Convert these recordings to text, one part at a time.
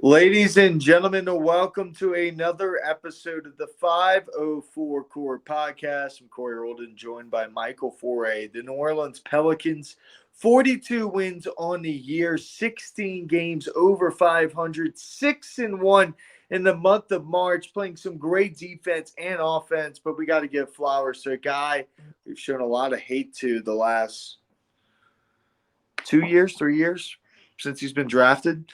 Ladies and gentlemen, welcome to another episode of the 504 Core Podcast. I'm Corey Rholdon, joined by Michael Foret. The New Orleans Pelicans, 42 wins on the year, 16 games over 500, 6-1 in the month of March, playing some great defense and offense. But we got to give flowers to a guy we've shown a lot of hate to the last 3 years since he's been drafted.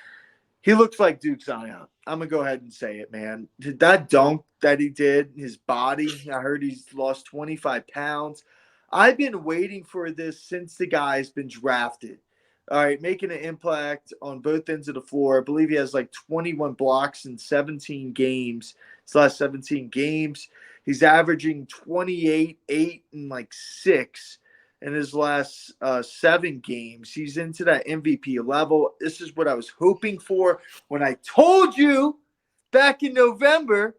He looks like Duke Zion. I'm going to go ahead and say it, man. That dunk that he did, his body, I heard he's lost 25 pounds. I've been waiting for this since the guy's been drafted. All right, making an impact on both ends of the floor. I believe he has like 21 blocks in 17 games. His last 17 games. He's averaging 28, 8, and like 6 in his last 7 games. He's into that MVP level. This is what I was hoping for when I told you back in November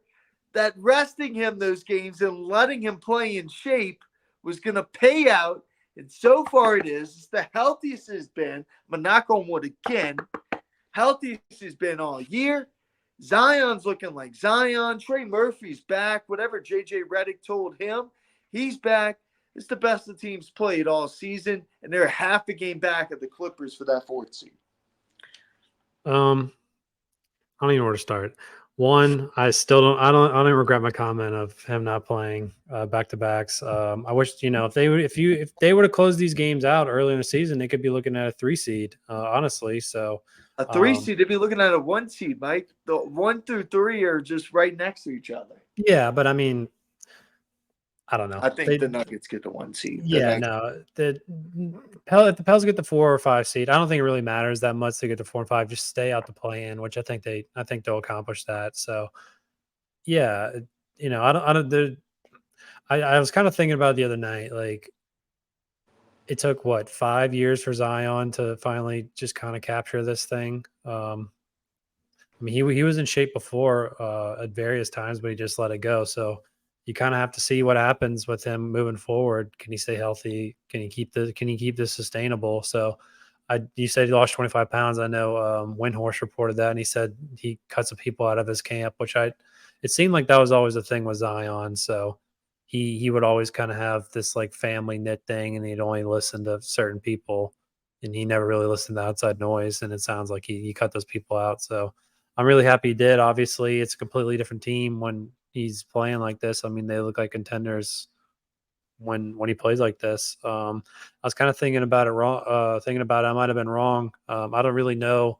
that resting him those games and letting him play in shape was going to pay out. And so far it is. It's the healthiest it's been. I'm going to knock on wood again. Healthiest he's been all year. Zion's looking like Zion. Trey Murphy's back. Whatever J.J. Redick told him, he's back. It's the best the team's played all season, and they're half a game back at the Clippers for that 4th seed. I don't even know where to start. One, I don't regret my comment of him not playing back to backs. I wish if they would have closed these games out early in the season, they could be looking at a 3 seed. Honestly, so a 3 seed, they'd be looking at a 1 seed, Mike. The 1 through 3 are just right next to each other. Yeah, but I mean, I don't know. I think the Nuggets get the 1 seed. Yeah, no. If the Pels get the 4 or 5 seed, I don't think it really matters that much to get the 4 and 5. Just stay out the play-in, which I think they'll accomplish that. So, yeah, I was kind of thinking about it the other night. Like, it took 5 years for Zion to finally just kind of capture this thing. I mean, he was in shape before at various times, but he just let it go. So you kind of have to see what happens with him moving forward. Can he stay healthy? Can he keep this sustainable? So you said he lost 25 pounds. I know Windhorse reported that, and he said he cut some people out of his camp, it seemed like that was always the thing with Zion. So he would always kind of have this like family knit thing, and he'd only listen to certain people, and he never really listened to outside noise. And it sounds like he cut those people out. So I'm really happy he did. Obviously, it's a completely different team when he's playing like this. I mean, they look like contenders when he plays like this. I was kind of thinking about it wrong. Thinking about it, I might have been wrong. I don't really know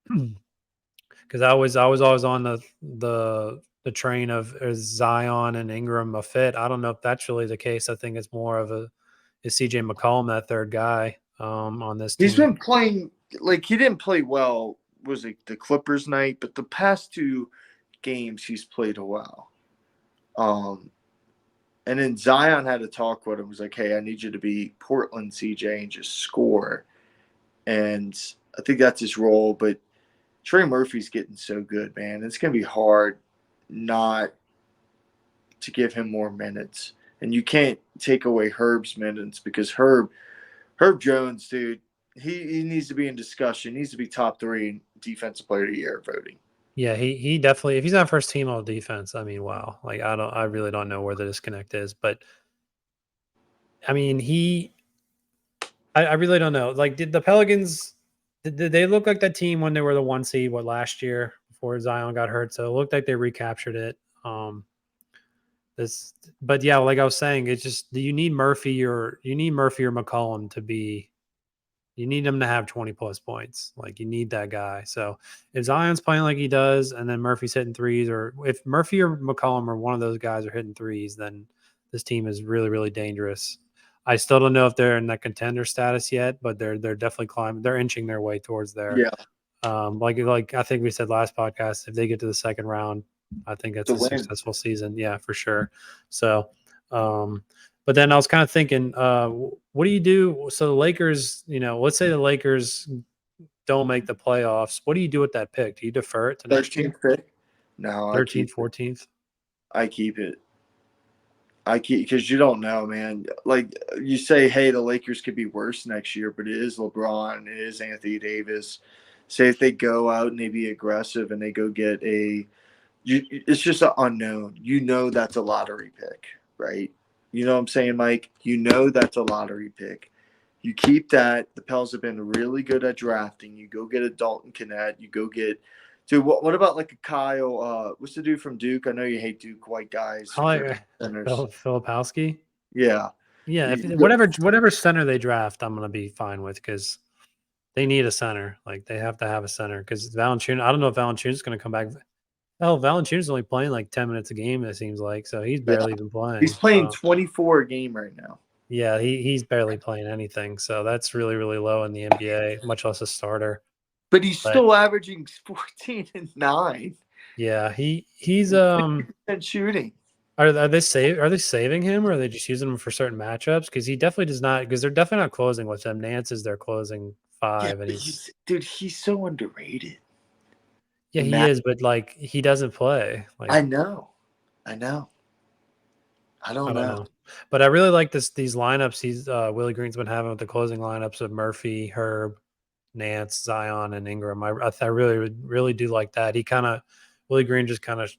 because I was always on the train of is Zion and Ingram a fit. I don't know if that's really the case. I think it's more of is CJ McCollum that third guy on this team. He's been playing like he didn't play well. Was it the Clippers night? But the past 2 games he's played well. And then Zion had a talk with him. Was like, hey, I need you to be Portland CJ and just score. And I think that's his role. But Trey Murphy's getting so good, man. It's going to be hard not to give him more minutes. And you can't take away Herb's minutes because Herb Jones, dude, he needs to be in discussion. He needs to be top 3 in Defensive Player of the Year voting. Yeah, he definitely, if he's not first team all defense, I mean, wow. Like I really don't know where the disconnect is, but I mean, I really don't know. Like, did the Pelicans, did they look like that team when they were the 1 seed, last year before Zion got hurt? So it looked like they recaptured it. But yeah, like I was saying, it's just, you need Murphy or McCollum to be, you need him to have 20 plus points. Like, you need that guy. So if Zion's playing like he does, and then Murphy's hitting threes, or if Murphy or McCollum or one of those guys are hitting threes, then this team is really, really dangerous. I still don't know if they're in that contender status yet, but they're definitely climbing. They're inching their way towards there. Yeah. Like I think we said last podcast, if they get to the second round, I think that's a successful season. Yeah, for sure. So, but then I was kind of thinking, what do you do? So the Lakers, let's say the Lakers don't make the playoffs. What do you do with that pick? Do you defer it to next year? 13th pick? No, 13th, 14th. I keep it. Because you don't know, man. Like you say, hey, the Lakers could be worse next year, but it is LeBron, it is Anthony Davis. say if they go out and they be aggressive and they go get it's just an unknown. You know that's a lottery pick, right? You know what I'm saying, Mike? You know that's a lottery pick. You keep that. The Pels have been really good at drafting. You go get a Dalton Connect. You go get, dude. What about like a Kyle? What's the dude from Duke? I know you hate Duke white guys I for like centers. Filipowski. Yeah, Yeah, if you, whatever center they draft, I'm gonna be fine with because they need a center. Like they have to have a center because Valanciunas. I don't know if Valanciunas is gonna come back. Oh, Valanciunas is only playing like 10 minutes a game. It seems like so he's yeah. barely even He's playing. playing 24 a game right now. Yeah, he's barely playing anything. So that's really really low in the NBA, much less a starter. But he's But still averaging 14 and 9 yeah, he's and shooting. Are they saving him, or are they just using him for certain matchups? Because he definitely does not. Because they're definitely not closing with him. Nance is their closing Yeah, five, and but he's he's so underrated. yeah, he is, but like he doesn't play. Like I know. I know. I I don't don't know. know, but I really like these lineups. He's Willie Green's been having with the closing lineups of Murphy, Herb, Nance, Zion, and Ingram. I really do like that. He kind of Willie Green just kind of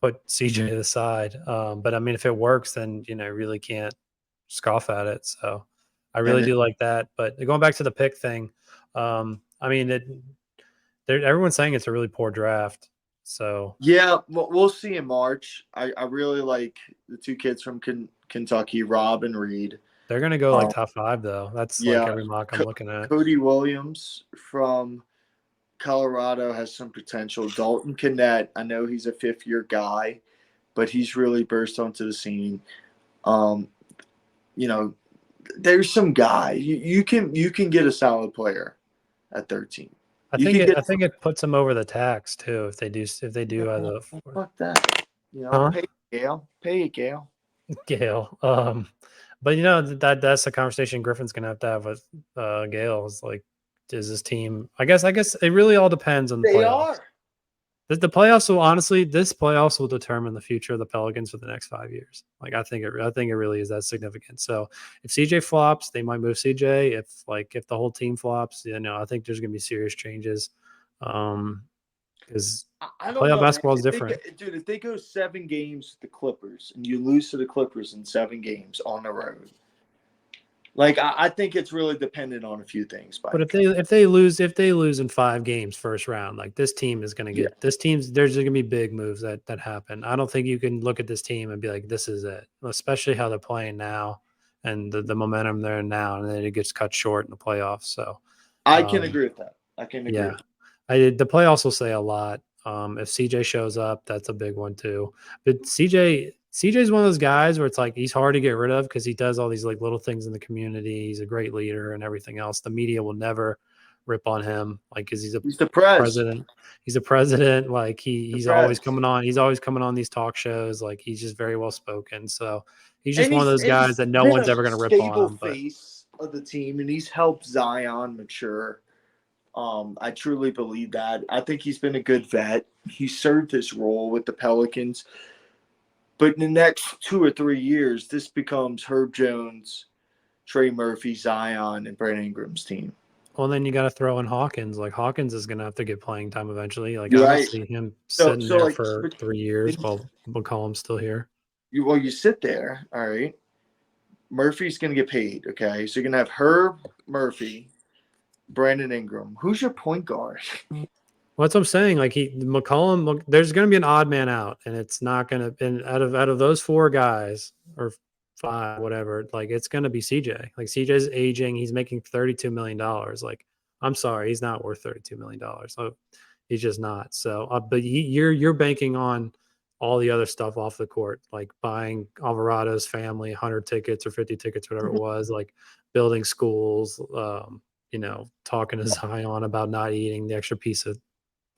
put CJ to the side. But I mean, if it works, then really can't scoff at it. So I really And do like that. But going back to the pick thing, I mean, everyone's saying it's a really poor draft. So yeah, we'll see in March. I really like the two kids from Kentucky, Rob and Reed. they're gonna go like Um, top 5 though. That's like yeah, every mock I'm looking at. Cody Williams from Colorado has some potential. Dalton Connect, I know he's a fifth-year guy, but he's really burst onto the scene. Um, you know, there's some guy you can get a solid player at 13. You can I get think it puts them over the tax too if they do no, the fuck that. huh Pay Gale, pay it, Gale. Gale. But that's the conversation Griffin's gonna have with Gale is like, does this team? I guess it really all depends on the They playoffs. are. The playoffs will honestly, this playoffs will determine the future of the Pelicans for the next 5 years. Like I think it really is that significant. So if CJ flops, they might move CJ. If the whole team flops, I think there's gonna be serious changes. Because I don't playoff know, man. basketball is different. If they go 7 games with the Clippers and you lose to the Clippers in 7 games on the road, like I think it's really dependent on a few things, But Mike. if they lose in 5 games first round, like this team is going to Yeah, get this team's there's going to be big moves that happen. I don't think you can look at this team and be like, this is it, especially how they're playing now and the momentum they're in now, and then it gets cut short in the playoffs. So, I can um, agree with that. I can agree yeah, with that. the playoffs will say a lot. If CJ shows up, that's a big one too. But CJ is one of those guys where it's like he's hard to get rid of because he does all these like little things in the community. He's a great leader and everything else. The media will never rip on him like because he's a He's the prez. president. He's a president. Like The he's always prez. coming on. He's always coming on these talk shows. Like he's just very well spoken. So he's just And one of those and guys he's that no been one's a ever going to rip on stable him. But face of the team, and he's helped Zion mature. I truly believe that. I think he's been a good vet. He served his role with the Pelicans. But in the next 2 or 3 years, this becomes Herb Jones, Trey Murphy, Zion, and Brandon Ingram's team. well, then you got to throw in Hawkins. Like Hawkins is going to have to get playing time eventually. Like You're I don't right. see him So, sitting so there like, for but 3 years while McCollum's still here. you sit there, all right. Murphy's going to get paid, okay? So you're going to have Herb Murphy, Brandon Ingram. Who's your point guard? Well, that's what I'm saying. Like McCollum, there's going to be an odd man out, and it's not going to. And out of those 4 guys or 5, whatever, like it's going to be CJ. Like CJ's aging. He's making $32 million. Like I'm sorry, he's not worth $32 million. So he's just not. So, but you're banking on all the other stuff off the court, like buying Alvarado's family 100 tickets or 50 tickets, whatever it was, like building schools. Talking to Zion about not eating the extra piece of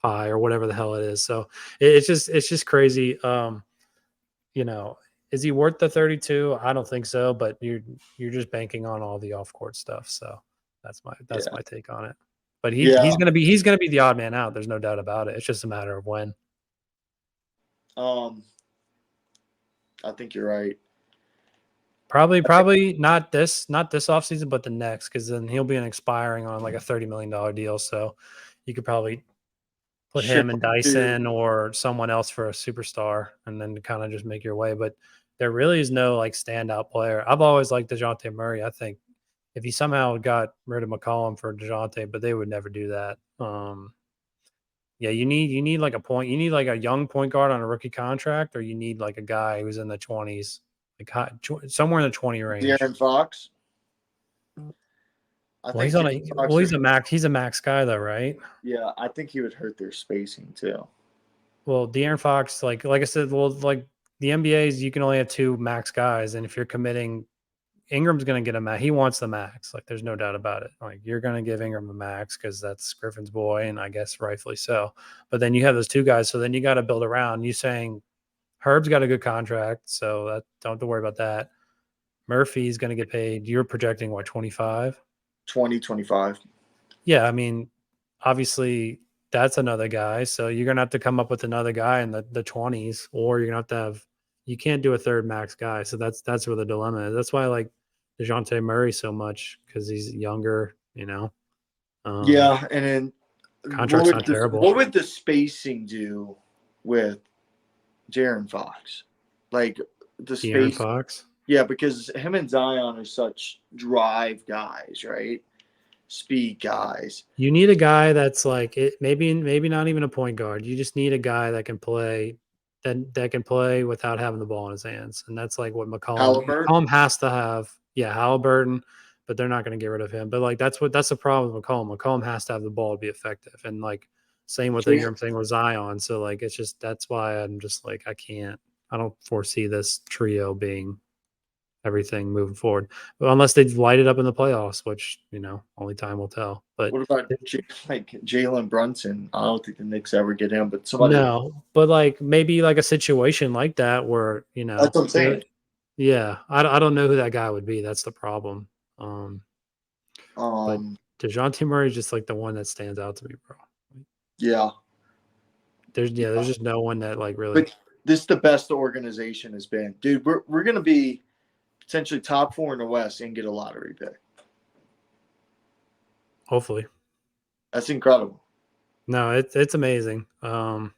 pie or whatever the hell it is. So it's just crazy. You know, is he worth the 32? I don't think so, but you're just banking on all the off court stuff. So that's Yeah. my take on it. But Yeah. he's gonna be the odd man out. There's no doubt about it. It's just a matter of when. Um, I think you're right. Probably not this offseason, but the next, because then he'll be an expiring on like a $30 million deal. So you could probably put Ship him and him to Dyson or someone else for a superstar and then kind of just make your way. But there really is no like standout player. I've always liked DeJounte Murray. I think if you somehow got rid of McCollum for DeJounte, but they would never do that. Yeah, you need like you need like a young point guard on a rookie contract, or you need like a guy who's in the 20s, like somewhere in the 20 range. De'Aaron Fox. I Well, think De'Aaron Fox would, he's a max guy though, right? yeah, I think he would hurt their spacing too. Well, De'Aaron Fox, like I said, well, like the NBA's, you can only have two max guys, and if you're committing, Ingram's going to get a max. He wants the max. Like, there's no doubt about it. Like, you're going to give Ingram a max because that's Griffin's boy, and I guess rightfully so. But then you have those two guys, so then you got to build around. You saying Herb's got a good contract, so don't have to worry about that. Murphy's going to get paid. You're projecting what, 25? 2025. Yeah, I mean, obviously that's another guy. So you're gonna have to come up with another guy in the 20s, or you're gonna have you can't do a third max guy. So that's where the dilemma is. That's why I like DeJounte Murray so much because he's younger, Yeah, and then contract's not terrible. what would the spacing do with De'Aaron Fox? Like the De'Aaron space, Fox. yeah, because him and Zion are such drive guys, right? Speed guys. You need a guy that's like it. Maybe not even a point guard. You just need a guy that can play that can play without having the ball in his hands, and that's like what Halliburton. McCollum has to have. Yeah, Halliburton, but they're not going to get rid of him. But like that's the problem with McCollum. McCollum has to have the ball to be effective, and like same with Ingram, same with Zion. So like it's just that's why I'm just like I don't foresee this trio being everything moving forward, but unless they light it up in the playoffs, which only time will tell. But What about like Jalen Brunson? I don't think the Knicks ever get him, but somebody. no, but like maybe like a situation like that where That's what I'm saying. yeah, I don't know who that guy would be. That's the problem. But DeJounte Murray is just like the one that stands out to me, bro. Yeah. There's just no one that like really. But this is the best the organization has been, dude. We're gonna be potentially top 4 in the West and get a lottery pick. Hopefully, that's incredible. No, it's amazing. We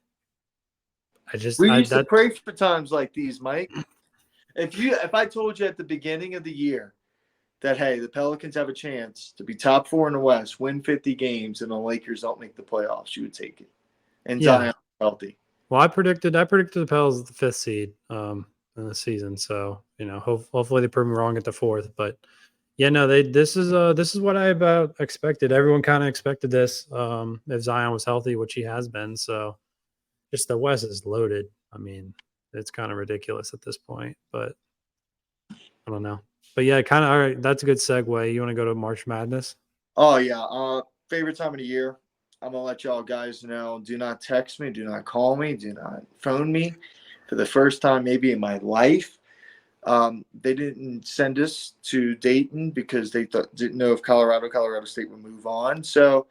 used to pray for times like these, Mike. If I told you at the beginning of the year that hey, the Pelicans have a chance to be top 4 in the West, win 50 games, and the Lakers don't make the playoffs, you would take it. And Zion healthy. Well, I predicted the Pels the 5th seed in the season, so hopefully they prove me wrong at the 4th. But yeah, no, this is what I about expected. Everyone kind of expected this if Zion was healthy, which he has been. So just the West is loaded. I mean, it's kind of ridiculous at this point, but I don't know. But yeah, kind of all right. That's a good segue. You want to go to March Madness? Oh yeah, favorite time of the year. I'm gonna let y'all guys know. Do not text me. Do not call me. Do not phone me. For the first time maybe in my life, they didn't send us to Dayton because they didn't know if Colorado State would move on. So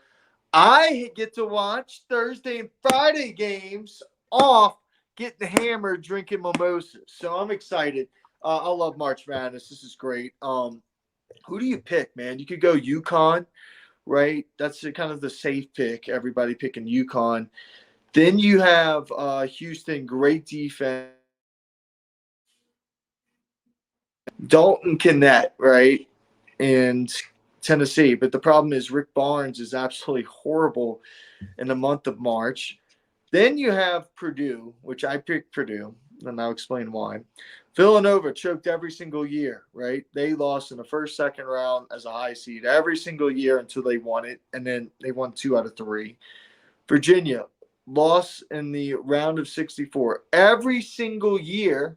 I get to watch Thursday and Friday games off, getting hammered, drinking mimosas. So I'm excited. I love March Madness. This is great. Who do you pick, man? You could go UConn, right? That's kind of the safe pick. Everybody picking UConn. Then you have Houston, great defense. Dalton Connect, right? And Tennessee. But the problem is Rick Barnes is absolutely horrible in the month of March. Then you have Purdue, which I picked Purdue, and I'll explain why. Villanova choked every single year, right? They lost in the first, second round as a high seed every single year until they won it, and then they won 2 out of 3. Virginia lost in the round of 64 every single year,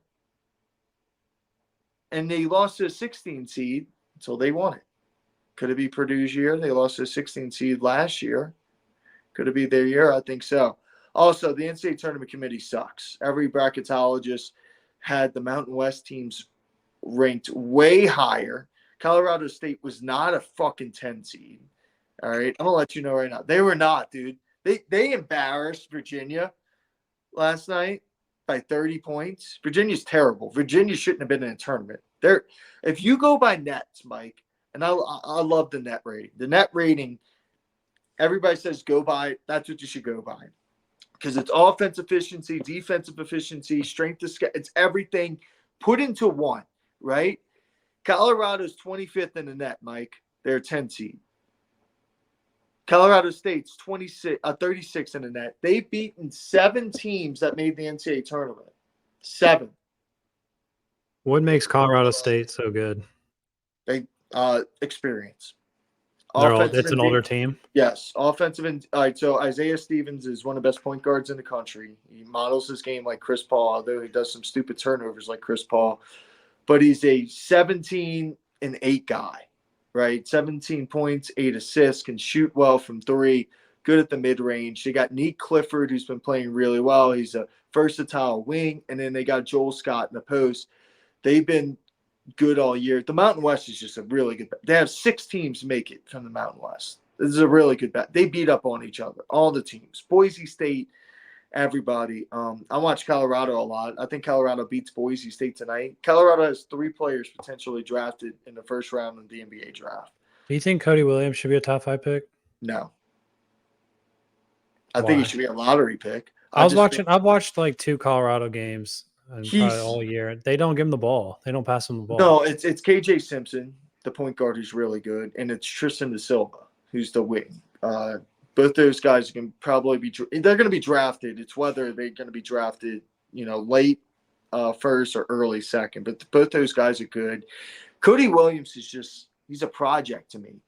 and they lost to a 16 seed until they won it. Could it be Purdue's year? They lost to a 16 seed last year. Could it be their year? I think so. Also, the NCAA tournament committee sucks. Every bracketologist had the Mountain West teams ranked way higher. Colorado State was not a fucking 10 seed. All right. I'm going to let you know right now. They were not, dude. They embarrassed Virginia last night by 30 points. Virginia's terrible. Virginia shouldn't have been in a tournament. If you go by nets, Mike, and I love the net rating. The net rating everybody says go by it. That's what you should go by. Because it's offense efficiency, defensive efficiency, strength of schedule. It's everything put into one, right? Colorado's 25th in the net, Mike. They're a 10 seed. Colorado State's 36 in the net. They've beaten 7 teams that made the NCAA tournament. 7. What makes Colorado State so good? They experience. It's an older team. Yes, offensive and all right. So Isaiah Stevens is one of the best point guards in the country. He models his game like Chris Paul, although he does some stupid turnovers like Chris Paul. But he's a 17-8 guy, right? 17 points, 8 assists, can shoot well from 3, good at the mid range. They got Nick Clifford, who's been playing really well. He's a versatile wing, and then they got Joel Scott in the post. They've been good all year. The Mountain West is just a really good bet. They have 6 teams make it from the Mountain West. This is a really good bet. They beat up on each other, all the teams. Boise State, everybody. I watch Colorado a lot. I think Colorado beats Boise State tonight. Colorado has 3 players potentially drafted in the first round of the NBA draft. Do you think Cody Williams should be a top 5 pick? No. I think he should be a lottery pick. I've watched like 2 Colorado games and probably all year. They don't give him the ball. They don't pass him the ball. No, it's KJ Simpson, the point guard, who's really good, and it's Tristan Da Silva, who's the wing. Both those guys can probably they're going to be drafted. It's whether they're going to be drafted, late first or early second. But both those guys are good. Cody Williams he's a project to me.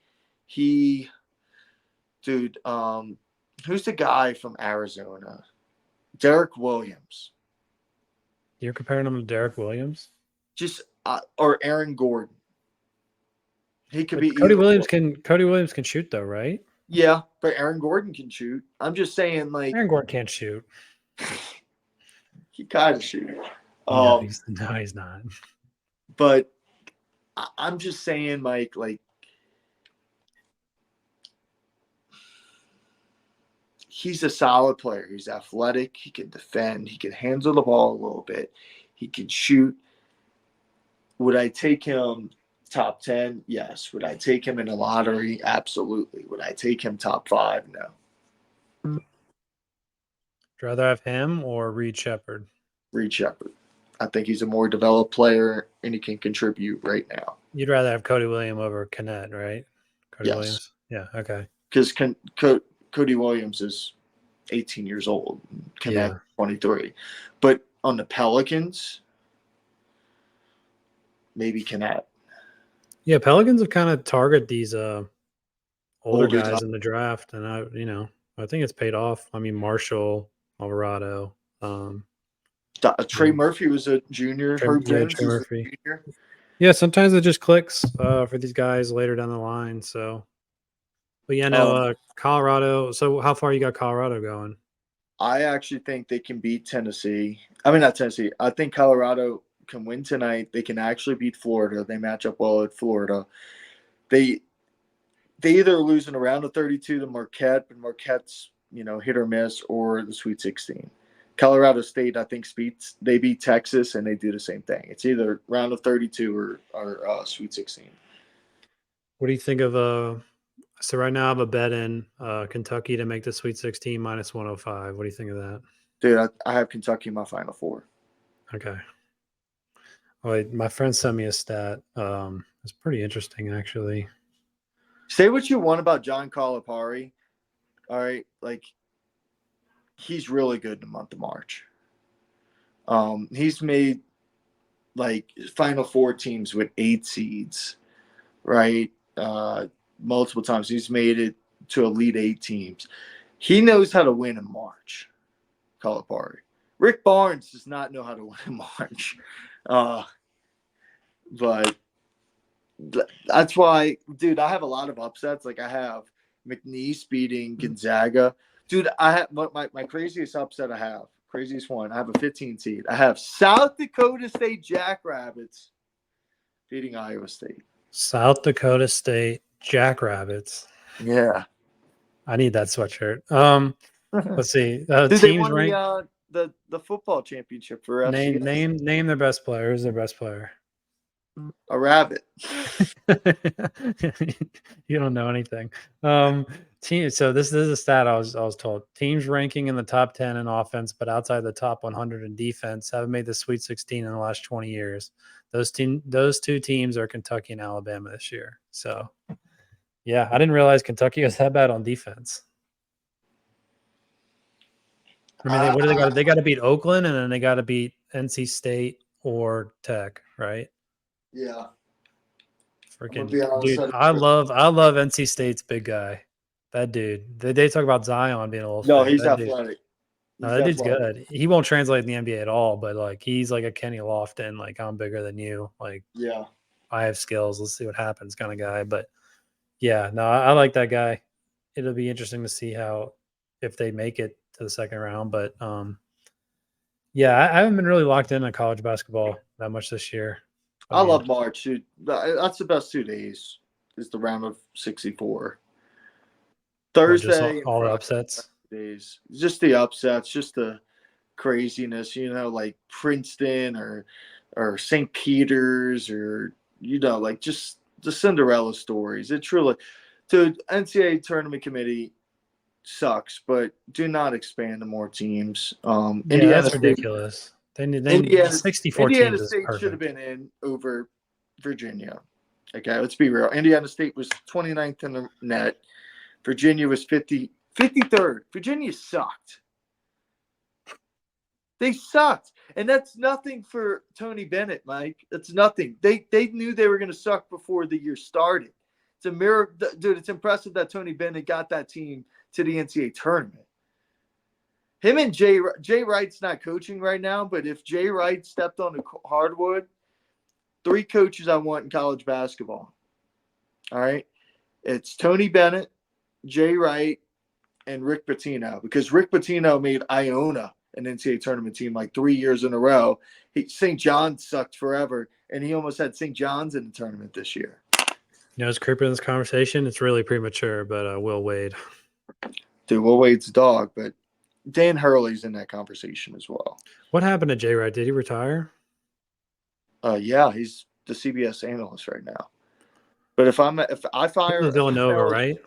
Who's the guy from Arizona? Derek Williams. You're comparing him to Derek Williams? Or Aaron Gordon. He could be. Cody Williams can shoot though, right? Yeah, but Aaron Gordon can shoot. I'm just saying, like, Aaron Gordon can't shoot. He kind of shoot. No, he's not. But I'm just saying, Mike, like, he's a solid player. He's athletic. He can defend. He can handle the ball a little bit. He can shoot. Would I take him top 10? Yes. Would I take him in a lottery? Absolutely. Would I take him top 5? No. Would you rather have him or Reed Shepherd? Reed Shepherd. I think he's a more developed player, and he can contribute right now. You'd rather have Cody Williams over Kennett, right? Yes. Williams? Yeah, okay. Because Cody Williams is 18 years old. Kennett, 23. But on the Pelicans, maybe Kennett. Yeah, Pelicans have kind of targeted these older guys in the draft, and I think it's paid off. I mean, Marshall, Alvarado. Trey Murphy was a junior. Herb Jones was a junior. Yeah, sometimes it just clicks for these guys later down the line. So, but yeah, Colorado. So, how far you got Colorado going? I actually think they can beat Tennessee. I mean, not Tennessee. I think Colorado can win tonight. They can actually beat Florida. They match up well at Florida. They either lose in a round of 32 to Marquette, but Marquette's hit or miss, or the Sweet 16. Colorado State, I think, they beat Texas, and they do the same thing. It's either round of 32 or Sweet 16. What do you think of so right now I have a bet in Kentucky to make the Sweet 16 minus 105. What do you think of that? Dude, I have Kentucky in my Final Four. Okay. Well, my friend sent me a stat. It's pretty interesting, actually. Say what you want about John Calipari. All right, like, he's really good in the month of March. He's made like Final Four teams with 8 seeds, right? Multiple times. He's made it to Elite 8 teams. He knows how to win in March, Calipari. Rick Barnes does not know how to win in March. But that's why, dude, I have a lot of upsets. Like, I have McNeese beating Gonzaga. Dude, I have my craziest upset craziest one. I have a 15 seed. I have South Dakota State Jackrabbits beating Iowa State. South Dakota State Jackrabbits. Yeah. I need that sweatshirt. Let's see. Dude, teams they won ranked the football championship for name their best player. Who's their best player? A rabbit. You don't know anything. So this is a stat I was told. Teams ranking in the top 10 in offense, but outside the top 100 in defense, haven't made the Sweet 16 in the last 20 years. Those two teams are Kentucky and Alabama this year. So, yeah, I didn't realize Kentucky was that bad on defense. I mean, what do they got? They got to beat Oakland, and then they got to beat NC State or Tech, right? Yeah. Freaking be honest, dude, I love NC State's big guy. That dude. They talk about Zion being a little No, fake. he's That dude, athletic. no, He's that dude's athletic. good. He won't translate in the NBA at all, but like he's like a Kenny Lofton, like I'm bigger than you. Like Yeah. I have skills. Let's see what happens, kind of guy. But yeah, no, I like that guy. It'll be interesting to see how if they make it to the second round. But yeah, I haven't been really locked in on college basketball that much this year. I love March, dude. That's the best 2 days. Is the round of 64. Just Thursday and all the Friday upsets. days. Just the upsets, just the craziness, like Princeton or St. Peter's or like just the Cinderella stories. It truly the NCAA tournament committee sucks, but do not expand to more teams. Yeah, Indiana that's State, ridiculous. They need 64 Indiana teams is State should have perfect. been in over Virginia. Okay, let's be real. Indiana State was 29th in the net. Virginia was 53rd. Virginia sucked. They sucked. And that's nothing for Tony Bennett, Mike. That's nothing. They knew they were going to suck before the year started. It's a miracle. Dude, it's impressive that Tony Bennett got that team to the NCAA tournament. Him and Jay Wright's not coaching right now, but if Jay Wright stepped on the hardwood, 3 coaches I want in college basketball. All right? It's Tony Bennett, Jay Wright, and Rick Pitino, because Rick Pitino made Iona an NCAA tournament team like 3 years in a row. St. John's sucked forever, and he almost had St. John's in the tournament this year. You know, it's creeping in this conversation. It's really premature, but Will Wade. Dude, Will Wade's a dog, but Dan Hurley's in that conversation as well. What happened to Jay Wright? Did he retire? Yeah, he's the CBS analyst right now. But if I fire With Villanova, right?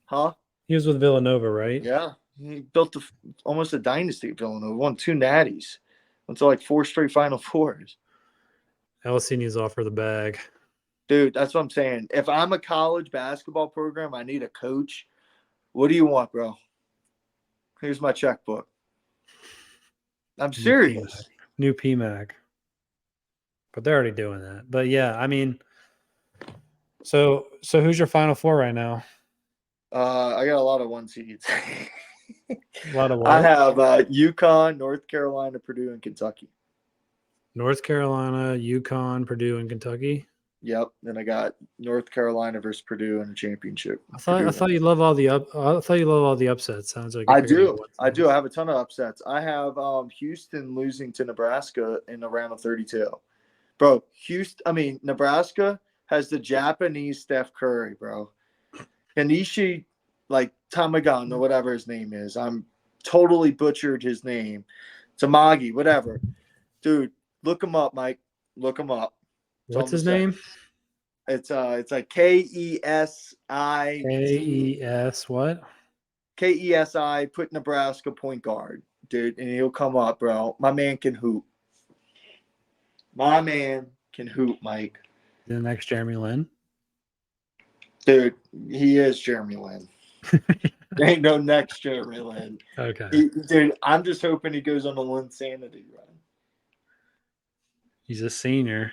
Huh? He was with Villanova, right? Yeah. He built almost a dynasty at Villanova. Won 2 natties. Went to like 4 straight Final Fours. LSU needs to offer the bag. Dude, that's what I'm saying. If I'm a college basketball program, I need a coach. What do you want, bro? Here's my checkbook. I'm serious. New PMAC. But they're already doing that. But yeah, I mean, so who's your Final Four right now? I got a lot of 1 seeds. A lot of what? I have UConn, North Carolina, Purdue, and Kentucky. North Carolina, UConn, Purdue, and Kentucky. Yep. Then I got North Carolina versus Purdue in a championship. I thought you love all the upsets. Sounds like I do. I have a ton of upsets. I have Houston losing to Nebraska in the round of 32. Bro, Nebraska has the Japanese Steph Curry, bro. Kanishi, like Tamagon or whatever his name is. I'm totally butchered his name. Tamagi, whatever. Dude, look him up, Mike. Look him up. What's his name? It's like K-E-S-I. K-E-S what? K-E-S-I, put Nebraska point guard, dude, and he'll come up, bro. My man can hoop. My man can hoop, Mike. The next Jeremy Lin? Dude, he is Jeremy Lin. There ain't no next Jeremy Lin. Okay. Dude, I'm just hoping he goes on a Linsanity run. He's a senior.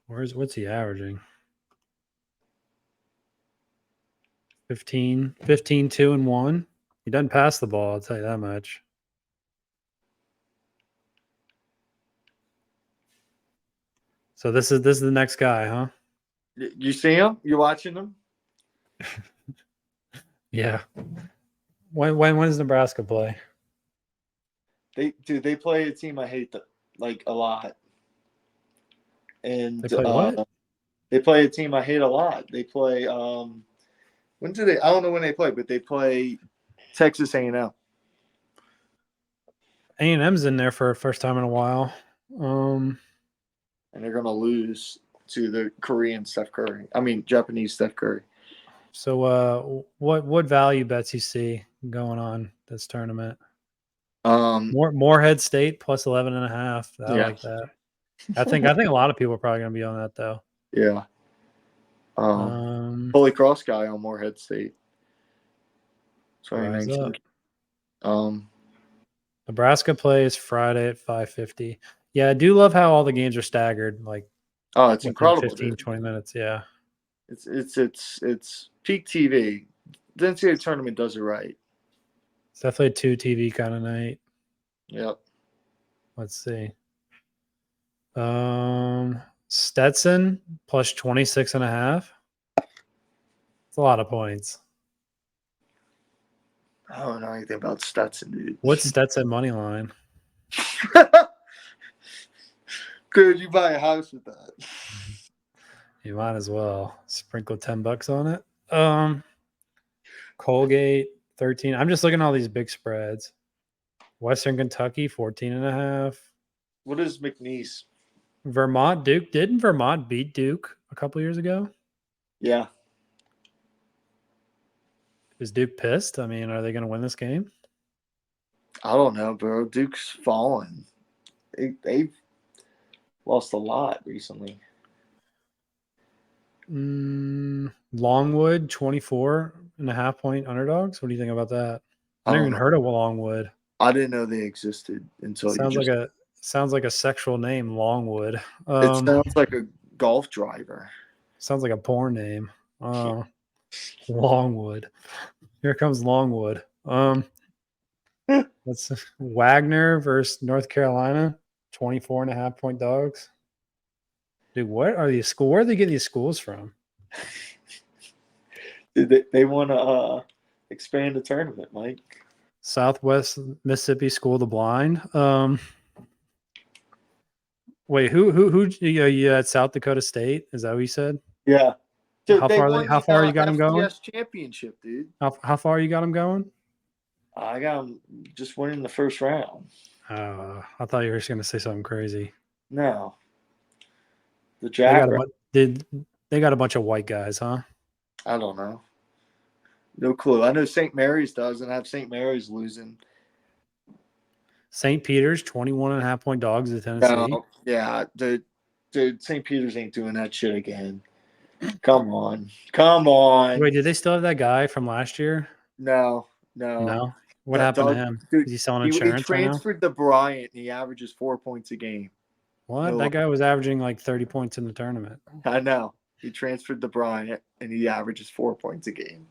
What's he averaging? 15, 2 and 1. He doesn't pass the ball, I'll tell you that much. So this is the next guy, huh? You see him? You watching him? Yeah. When does Nebraska play? They play a team I hate a lot. And they play what? They play a team I hate a lot. They play when do they? I don't know when they play, but they play Texas A&M. A&M's in there for the first time in a while. And they're gonna lose to the Korean Steph Curry. I mean, Japanese Steph Curry. So what value bets you see going on this tournament? Morehead State plus 11.5. I Yeah, like that. I think a lot of people are probably gonna be on that though. yeah. Holy Cross guy on Morehead State. Rise up. Nebraska plays Friday at 5:50. Yeah, I do love how all the games are staggered, like it's within incredible, 15, dude. 20 minutes. Yeah. It's peak TV. The NCAA tournament does it right. It's definitely a 2 TV kind of night. Yep. Let's see. Stetson plus 26.5. It's a lot of points. I don't know anything about Stetson, dude. What's Stetson money line? Could you buy a house with that? You might as well sprinkle $10 on it. Colgate 13. I'm just looking at all these big spreads. Western Kentucky 14.5. What is McNeese? Vermont Duke. Didn't Vermont beat Duke a couple years ago? Yeah. Is Duke pissed? I mean, are they going to win this game? I don't know, bro. Duke's fallen. They've lost a lot recently. Longwood 24.5 point underdogs. What do you think about that? I never even heard of Longwood. I didn't know they existed until sounds like a sexual name, Longwood. It sounds like a golf driver. Sounds like a porn name. Longwood. Here comes Longwood. Let's Wagner versus North Carolina, 24.5 point dogs. Dude, what are these schools? Where are they getting these schools from? They want to expand the tournament, Mike. Southwest Mississippi School of the Blind. Wait, who you at South Dakota State? Is that what you said? Yeah. Dude, how far you got them going? Championship, dude. How far you got them going? I got them just winning the first round. I thought you were just going to say something crazy. No. They got a bunch of white guys, huh? I don't know. No clue. I know St. Mary's does, and I have St. Mary's losing. St. Peter's 21.5 point dogs at Tennessee. No, yeah, dude, St. Peter's ain't doing that shit again. Come on. Wait, did they still have that guy from last year? No. What happened to him? Is he selling insurance? He transferred to Bryant, and he averages 4 points a game. What? That guy was averaging like 30 points in the tournament. I know. He transferred to Bryant, and he averages 4 points a game.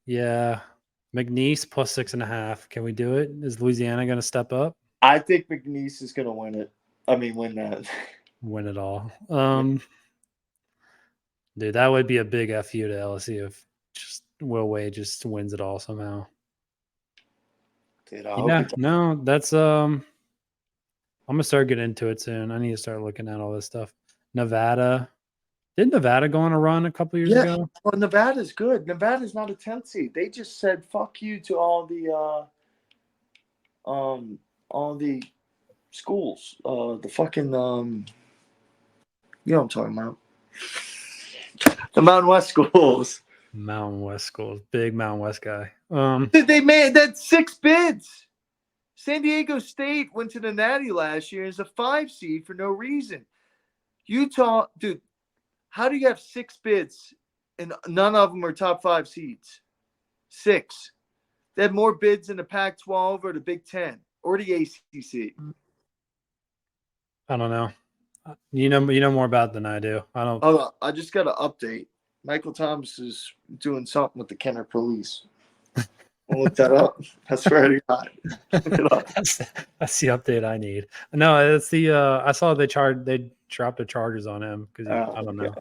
Yeah. McNeese plus 6.5. Can we do it? Is Louisiana going to step up? I think McNeese is going to win it. I mean, win that. Win it all. Dude, that would be a big FU to LSU if just Will Wade just wins it all somehow. Dude, no, that's I'm gonna start getting into it soon. I need to start looking at all this stuff. Nevada. Didn't Nevada go on a run a couple years ago? Well, Nevada's good. Nevada's not a 10th seed. They just said fuck you to all the schools. The fucking you know what I'm talking about. The Mountain West schools. Mountain West schools. Big Mountain West guy. Dude, they made that 6 bids. San Diego State went to the Natty last year as a 5 seed for no reason. Utah, dude, how do you have 6 bids and none of them are top 5 seeds? 6. They had more bids in the Pac-12 or the Big Ten or the ACC. I don't know. You know more about it than I do. I don't. Hold on. I just got an update. Michael Thomas is doing something with the Kenner police. I'll look that up. That's where I got it. That's the update I need. No, it's the I saw they dropped the charges on him because I don't know.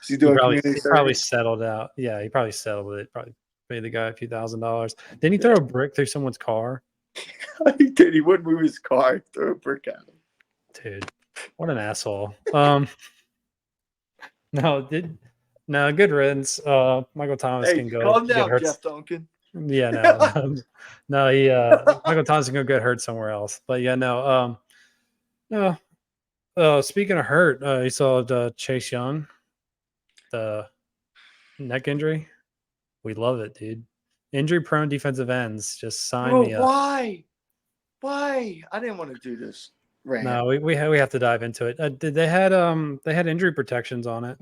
Is he doing he probably settled out. Yeah, he probably settled it. Probably paid the guy a few $1,000s. Didn't he throw a brick through someone's car? He did. He wouldn't move his car. Throw a brick at him. Dude, what an asshole. No, good riddance. Michael Thomas can go. Calm down, Jeff Duncan. Yeah, no, no. He Michael Thompson gonna get hurt somewhere else. But yeah, no, no. Speaking of hurt, you saw the Chase Young, the neck injury. We love it, dude. Injury-prone defensive ends. Just sign Bro, me up. why? Why? I didn't want to do this rant. No, we have to dive into it. They had injury protections on it.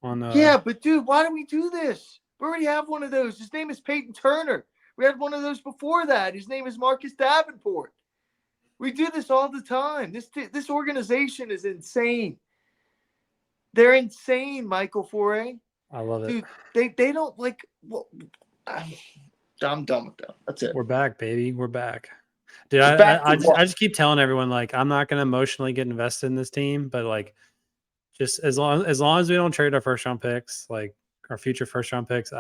On Yeah, but dude, why do we do this? We already have one of those. His name is Peyton Turner. We had one of those before that. His name is Marcus Davenport. We do this all the time. This organization is insane. They're insane, Michael Foret. I love it. Dude, they don't like. Well, I'm done with them. That's it. We're back, baby. We're back. Dude, It's back to I just keep telling everyone like I'm not gonna emotionally get invested in this team, but like just as long as we don't trade our first round picks, like our future first round picks,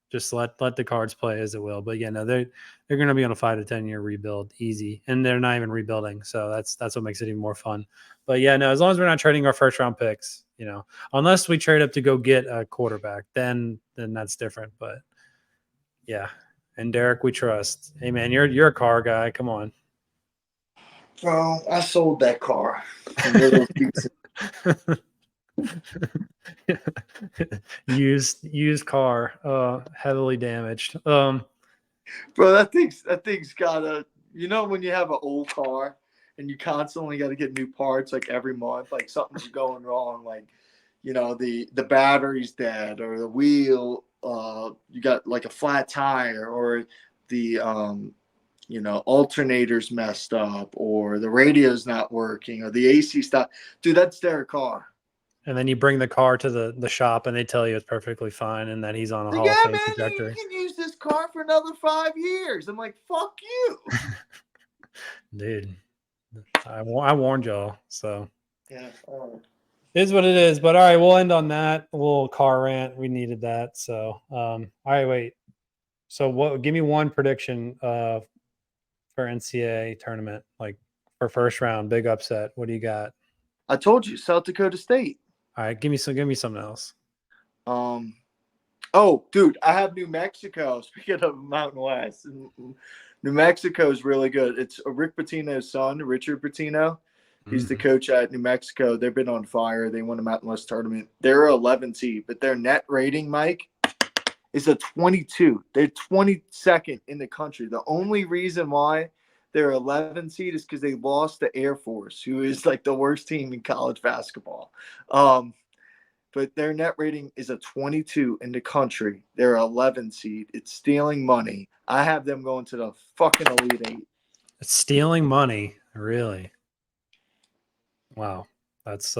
just let the cards play as it will. But yeah, no, they're gonna be on a 5 to 10 year rebuild, easy, and they're not even rebuilding, so that's what makes it even more fun. But yeah, no, as long as we're not trading our first round picks, unless we trade up to go get a quarterback, then that's different. But yeah. And Derek, we trust. Hey man, you're a car guy. Come on. Bro, I sold that car. Little used car, heavily damaged. Bro, that thing's gotta. When you have an old car and you constantly got to get new parts like every month, like something's going wrong, like the battery's dead or the wheel, you got like a flat tire or the alternator's messed up or the radio's not working or the AC stopped. Dude, that's their car. And then you bring the car to the shop and they tell you it's perfectly fine and that he's on a Hall of Yeah, Fame man, trajectory. you can use this car for another 5 years. I'm like, fuck you. Dude, I warned y'all. So Yeah. it is what it is. But all right, we'll end on that. A little car rant. We needed that. So all right, wait. So give me one prediction for NCAA tournament, like for first round, big upset. What do you got? I told you, South Dakota State. All right, give me something else. Oh, dude, I have New Mexico. Speaking of Mountain West, New Mexico is really good. It's Rick Pitino's son, Richard Pitino. He's the coach at New Mexico. They've been on fire. They won the Mountain West tournament. They're 11 seed, but their net rating, Mike, is a 22. They're 22nd in the country. The only reason why they're 11 seed is because they lost to Air Force, who is like the worst team in college basketball. But their net rating is a 22 in the country. They're 11 seed. It's stealing money. I have them going to the fucking Elite Eight. It's stealing money, really. Wow, that's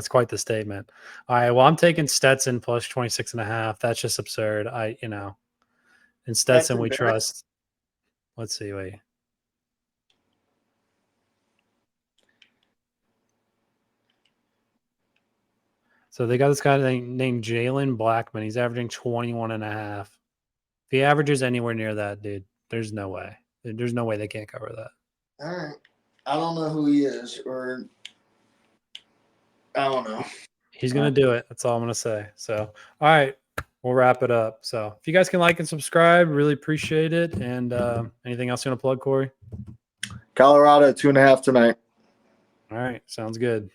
quite the statement. All right, well, I'm taking Stetson plus 26.5. That's just absurd. In Stetson we trust. Let's see, wait. So they got this guy named Jalen Blackman. He's averaging 21.5. If he averages anywhere near that, dude, there's no way. There's no way they can't cover that. All right. I don't know who he is, or I don't know. He's going to do it. That's all I'm going to say. So, all right, we'll wrap it up. So if you guys can like and subscribe, really appreciate it. And anything else you want to plug, Corey? Colorado 2.5 tonight. All right. Sounds good.